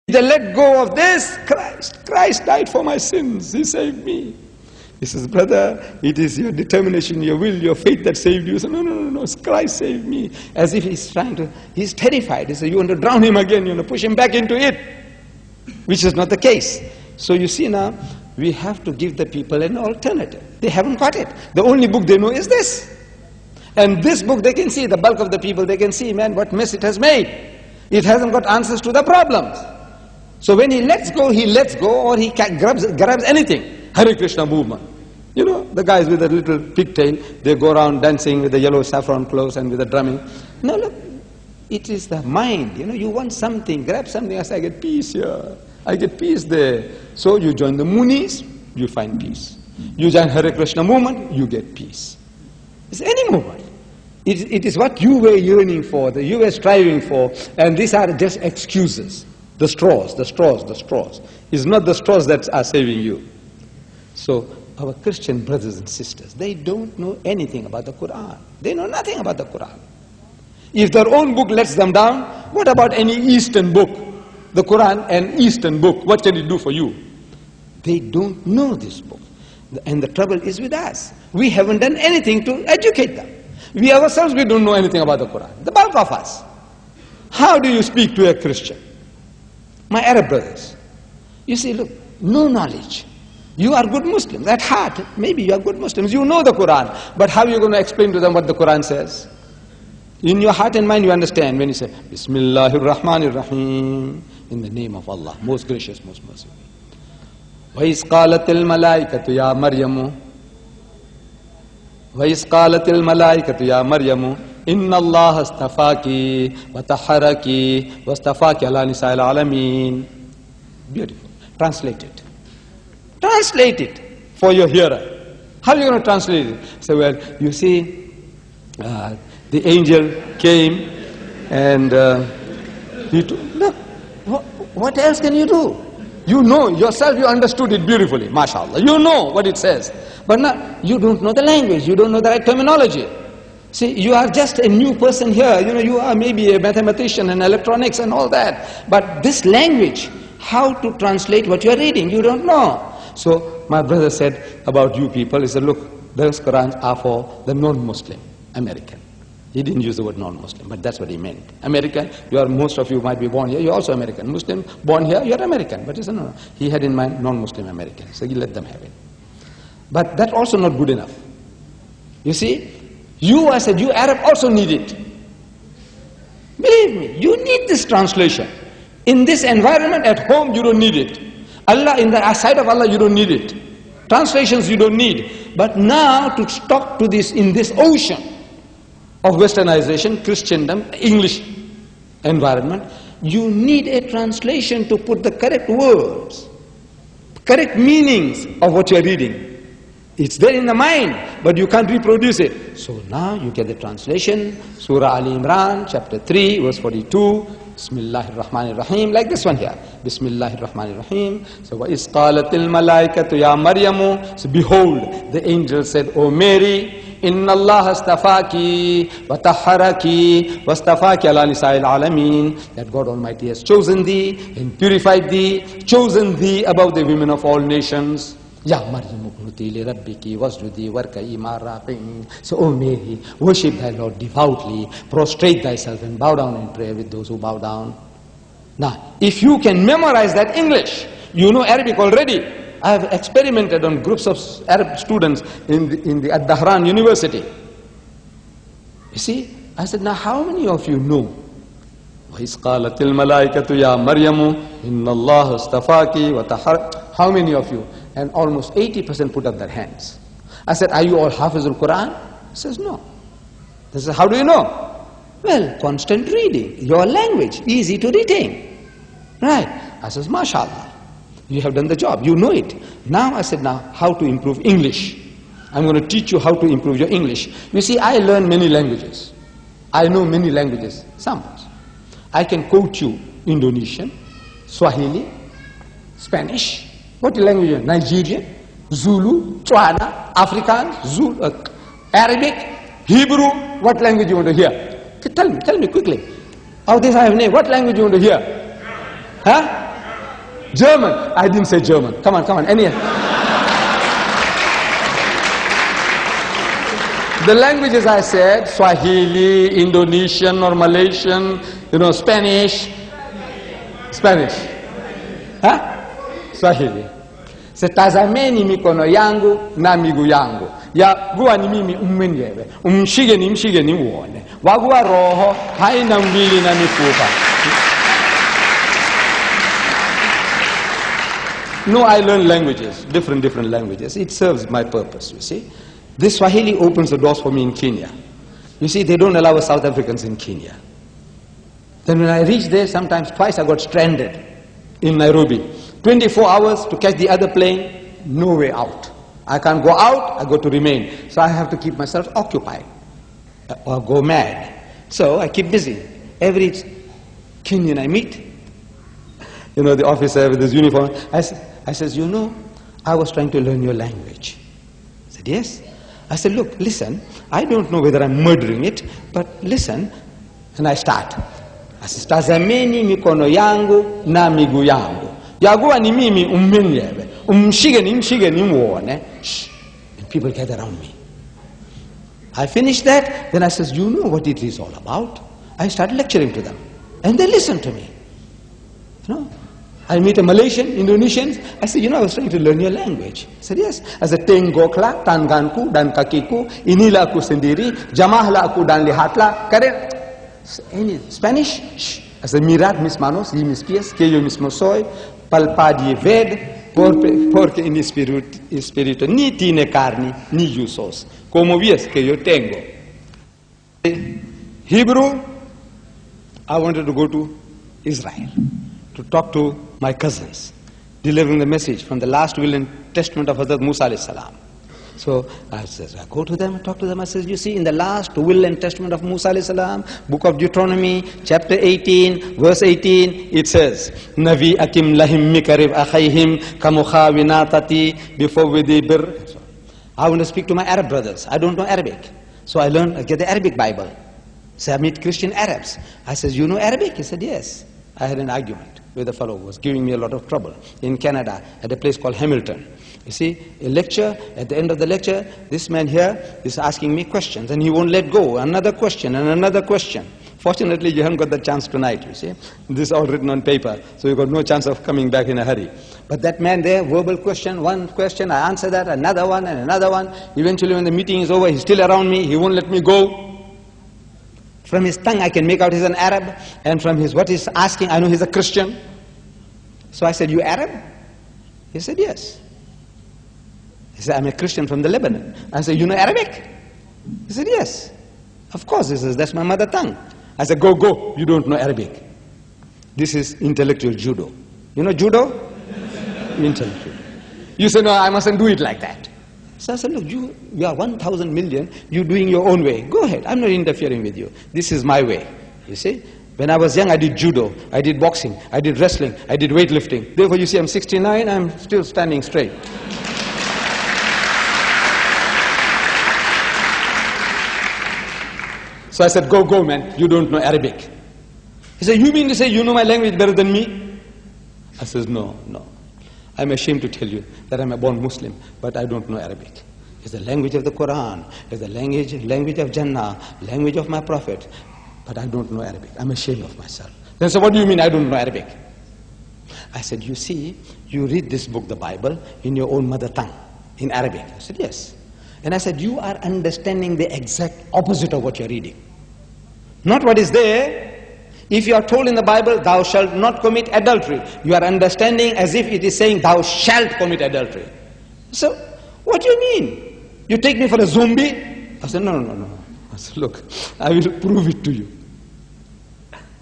They let go of this. Christ died for my sins. He saved me. He says, brother, it is your determination, your will, your faith that saved you. He said, no, Christ saved me. As if he's he's terrified. He said, you want to drown him again, you want to push him back into it. Which is not the case. So you see now, we have to give the people an alternative. They haven't got it. The only book they know is this. And this book they can see, the bulk of the people, they can see, man, what mess it has made. It hasn't got answers to the problems. So when he lets go, or he grabs anything. Hare Krishna movement. You know, the guys with the little pigtail, they go around dancing with the yellow saffron clothes and with the drumming. No, look, it is the mind. You know, you want something, grab something. I say, I get peace here. I get peace there. So you join the Munis, you find peace. You join Hare Krishna movement, you get peace. It's any movement. It is what you were yearning for, that you were striving for, and these are just excuses. The straws. It's not the straws that are saving you. So our Christian brothers and sisters, they don't know anything about the Quran. They know nothing about the Quran. If their own book lets them down, what about any Eastern book? The Quran, an Eastern book, what can it do for you? They don't know this book. And the trouble is with us. We haven't done anything to educate them. We ourselves, we don't know anything about the Quran. The bulk of us. How do you speak to a Christian? My Arab brothers, you see, look, no knowledge. You are good Muslims. At heart, maybe you are good Muslims. You know the Quran. But how are you going to explain to them what the Quran says? In your heart and mind, you understand when you say, Bismillahir Rahmanir Rahim, in the name of Allah, most gracious, most merciful. وَإِذْ قَالَتِ الْمَلَائِكَةُ يَا مَرْيَمُ وَإِذْ قَالَتِ الْمَلَائِكَةُ يَا مَرْيَمُ إِنَّ اللَّهَ اسْتَفَاكِ وَطَهَّرَكِ وَاسْتَفَاكِ عَلَى نِسَاءِ الْعَالَمِينَ. Beautiful. Translate it. Translate it for your hearer. How are you going to translate it? So, well, you see, the angel came and look, what else can you do? You know yourself, you understood it beautifully, mashallah. You know what it says. But now, you don't know the language, you don't know the right terminology. See, you are just a new person here. You know, you are maybe a mathematician and electronics and all that. But this language, how to translate what you are reading, you don't know. So my brother said about you people, he said, look, those Qurans are for the non-Muslim, American. He didn't use the word non-Muslim, but that's what he meant. American, most of you might be born here, you're also American. Muslim, born here, you're American. But he said, no. He had in mind non-Muslim American. So he let them have it. But that's also not good enough. You see, I said, you Arab also need it. Believe me, you need this translation. In this environment at home, you don't need it. Allah, in the sight of Allah, you don't need it. Translations you don't need. But now to talk to this, in this ocean of westernization, Christendom, English environment, you need a translation to put the correct words, correct meanings of what you're reading. It's there in the mind, but you can't reproduce it. So now you get the translation, Surah Ali Imran, chapter 3, verse 42, Bismillahir Rahmanir Rahim, like this one here. Bismillahir Rahmanir Rahim. So, وَإِذْ قَالَتِ الْمَلَائِكَةُ يَا مَرْيَمُ. So behold, the angel said, O Mary, إِنَّ اللَّهَ اسْتَفَاكِ وَطَهَّرَكِ وَاسْتَفَاكِ عَلَى نِسَاءِ الْعَالَمِينَ. That God Almighty has chosen thee and purified thee, chosen thee above the women of all nations. Ya Maryam uqnuti li rabbiki wasjudi warka'i ma'a raqi'in. So, O Mary, worship thy Lord devoutly, prostrate thyself and bow down in prayer with those who bow down. Now, if you can memorize that English, you know Arabic already. I have experimented on groups of Arab students in the at Dahran University. You see, I said, now how many of you know? وَإِذْ قَالَتِ الْمَلَائِكَةُ يَا مَرْيَمُ إِنَّ اللَّهَ اسْتَفَاكِ وَطَهَّرَكِ. How many of you? And almost 80% put up their hands. I said, are you all Hafizul Quran? He says, no. They said, how do you know? Well, constant reading. Your language, easy to retain. Right. I says, mashallah. You have done the job. You know it. Now, I said, now, how to improve English? I'm going to teach you how to improve your English. You see, I learn many languages. I know many languages. Some. I can quote you Indonesian, Swahili, Spanish. What language are you? Nigerian, Zulu, Tswana, Afrikaans, Zulu, Arabic, Hebrew. What language you want to hear? Tell me quickly. Of this I have named. What language you want to hear? Huh? German. I didn't say German. Come on, any. The languages I said, Swahili, Indonesian or Malaysian, Spanish. Huh? Swahili. Tazameni mikono yangu na miguu yangu. Yaguwa ni mimi mwenyewe. Umshige ni uone. Waguwa roho haina mwili na mifupa. No, I learn languages, different languages. It serves my purpose, you see. This Swahili opens the doors for me in Kenya. You see, they don't allow us South Africans in Kenya. Then when I reached there, sometimes twice I got stranded in Nairobi. 24 hours to catch the other plane, no way out. I can't go out, I got to remain. So I have to keep myself occupied or go mad. So I keep busy. Every Kenyan I meet, the officer with his uniform, I says, I was trying to learn your language. I said, yes. I said, look, listen, I don't know whether I'm murdering it, but listen, and I start. I said, tazameni mikono yangu na miguu yangu. Yaguwa ni mimi mwenyewe. Umshige ni muone. Shh. And people gather around me. I finished that, then I says, you know what it is all about? I started lecturing to them. And they listened to me. I meet a Malaysian, Indonesians. I said, I was trying to learn your language. I said, yes. I said, tenggoklah tanganku dan kakiku, inilah aku sendiri, jamahlah aku dan lihatlah. Karen, Spanish? Shh. I said, mirad mis manos y mis pies, que yo mismo soy, palpad y ved, porque en espíritu ni tiene carne ni usos, como ves que yo tengo. Hebrew, I wanted to go to Israel to talk to my cousins, delivering the message from the last will and testament of Hazrat Musa alayhi salam. So I says, I go to them, talk to them. I says, you see, in the last will and testament of Musa alayhi salam, book of Deuteronomy, chapter 18, verse 18, it says, Navi akim lahim mikarib akhayhim kamukhawinatati before vidibir. I want to speak to my Arab brothers. I don't know Arabic. So I get the Arabic Bible. So I meet Christian Arabs. I says, you know Arabic? He said, yes. I had an argument with a fellow who was giving me a lot of trouble in Canada at a place called Hamilton. You see, a lecture, at the end of the lecture, this man here is asking me questions and he won't let go. Another question and another question. Fortunately, you haven't got the chance tonight, you see. This is all written on paper, so you've got no chance of coming back in a hurry. But that man there, verbal question, one question, I answer that, another one and another one. Eventually, when the meeting is over, he's still around me, he won't let me go. From his tongue, I can make out he's an Arab, and from what he's asking, I know he's a Christian. So I said, you Arab? He said, yes. He said, I'm a Christian from the Lebanon. I said, you know Arabic? He said, yes. Of course, he says, that's my mother tongue. I said, go, you don't know Arabic. This is intellectual judo. You know judo? Intellectual. You say, no, I mustn't do it like that. So I said, look, you are 1,000 million, you're doing your own way. Go ahead, I'm not interfering with you. This is my way, you see. When I was young, I did judo, I did boxing, I did wrestling, I did weightlifting. Therefore, you see, I'm 69, I'm still standing straight. So I said, go, man, you don't know Arabic. He said, you mean to say you know my language better than me? I says, no. I'm ashamed to tell you that I'm a born Muslim, but I don't know Arabic. It's the language of the Quran, it's the language of Jannah, language of my Prophet, but I don't know Arabic. I'm ashamed of myself. Then so what do you mean I don't know Arabic? I said, you see, you read this book, the Bible, in your own mother tongue, in Arabic. I said, yes. And I said, you are understanding the exact opposite of what you're reading. Not what is there. If you are told in the Bible, thou shalt not commit adultery, you are understanding as if it is saying, thou shalt commit adultery. So, what do you mean? You take me for a zombie? I said, no. I said, look, I will prove it to you.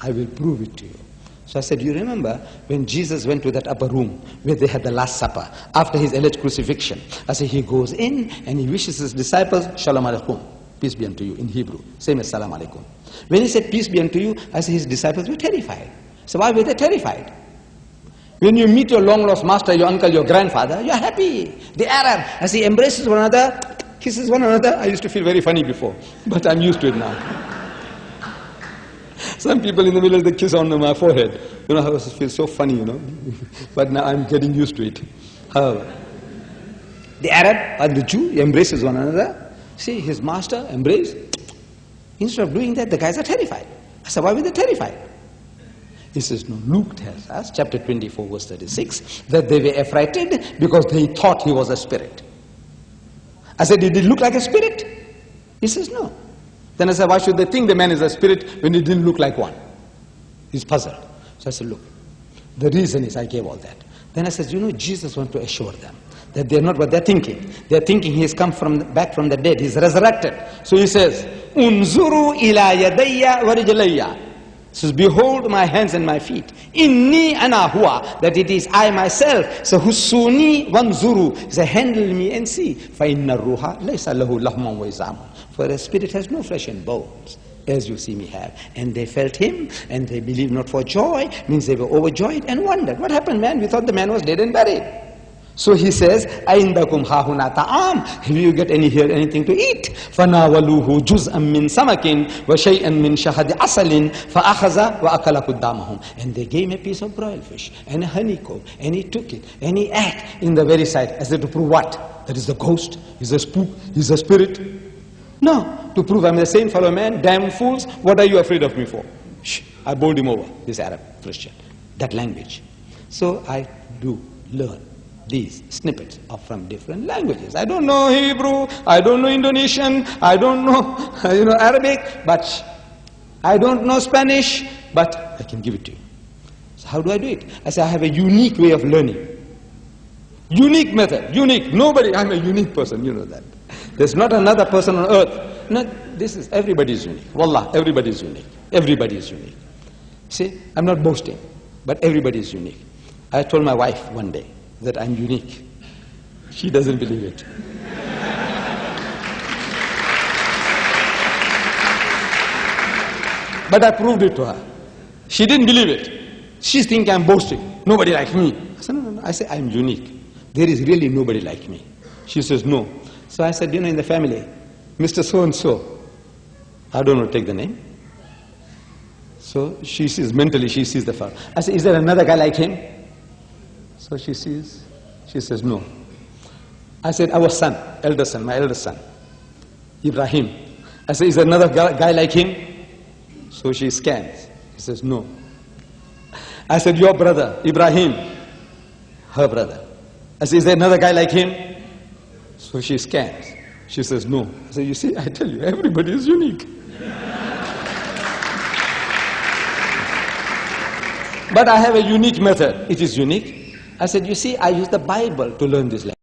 I will prove it to you. So I said, you remember when Jesus went to that upper room where they had the Last Supper after his alleged crucifixion? I said, he goes in and he wishes his disciples, Shalom Alaikum, peace be unto you, in Hebrew, same as Salam Alaikum. When he said, peace be unto you, I said, his disciples were terrified. So why were they terrified? When you meet your long-lost master, your uncle, your grandfather, you're happy. The Arab, as he embraces one another, kisses one another, I used to feel very funny before, but I'm used to it now. Some people in the middle, they kiss on my forehead. You know, it feels so funny, you know. But now I'm getting used to it. However, the Arab and the Jew embraces one another. See, his master embraced. Instead of doing that, the guys are terrified. I said, why were they terrified? He says, no, Luke tells us, chapter 24, verse 36, that they were affrighted because they thought he was a spirit. I said, did he look like a spirit? He says, no. Then I said, why should they think the man is a spirit when he didn't look like one? He's puzzled. So I said, look, the reason is I gave all that. Then I said, you know, Jesus wants to assure them that they're not what they're thinking. They're thinking he has come back from the dead. He's resurrected. So he says, Unzuru ila yadayya wa rijlayya. Says, behold my hands and my feet. Inni ana huwa, that it is I myself. So husuni wanzuru, say, handle me and see. Fa inna ruha laysa lahu lahman wa izamun. For a spirit has no flesh and bones, as you see me have. And they felt him, and they believed not for joy, means they were overjoyed and wondered. What happened, man? We thought the man was dead and buried. So he says, Aindakum hahuna ta'am. Have you got anything to eat? فَنَاوَلُوهُ جُزْءًا مِّن سَمَكٍ وَشَيْئًا مِّن شَهَدِ عَسَلٍ فَأَخَذَ وَأَكَلَ قُدَّامَهُم. And they gave him a piece of broiled fish and a honeycomb, and he took it, and he ate in the very sight, as if to prove what? That is the ghost, he's a spook, he's a spirit. No, to prove I'm the same fellow man, damn fools, what are you afraid of me for? Shh, I bowled him over, this Arab Christian, that language. So I do learn these snippets are from different languages. I don't know Hebrew, I don't know Indonesian, I don't know, Arabic, but I don't know Spanish, but I can give it to you. So how do I do it? I say I have a unique way of learning. Unique method, unique. Nobody, I'm a unique person, you know that. There's not another person on earth. No, everybody is unique. Wallah, everybody is unique. Everybody is unique. See, I'm not boasting, but everybody is unique. I told my wife one day that I'm unique. She doesn't believe it. But I proved it to her. She didn't believe it. She thinks I'm boasting. Nobody like me. I said, no. I say, I'm unique. There is really nobody like me. She says, no. So I said, in the family, Mr. So-and-so, I don't know, take the name. So she sees, mentally she sees the fellow. I said, is there another guy like him? So she says, no. I said, our son, my eldest son, Ibrahim. I said, is there another guy like him? So she scans. She says, no. I said, your brother, Ibrahim, her brother. I said, is there another guy like him? So she scans. She says, no. I said, you see, I tell you, everybody is unique. But I have a unique method. It is unique. I said, you see, I use the Bible to learn this language.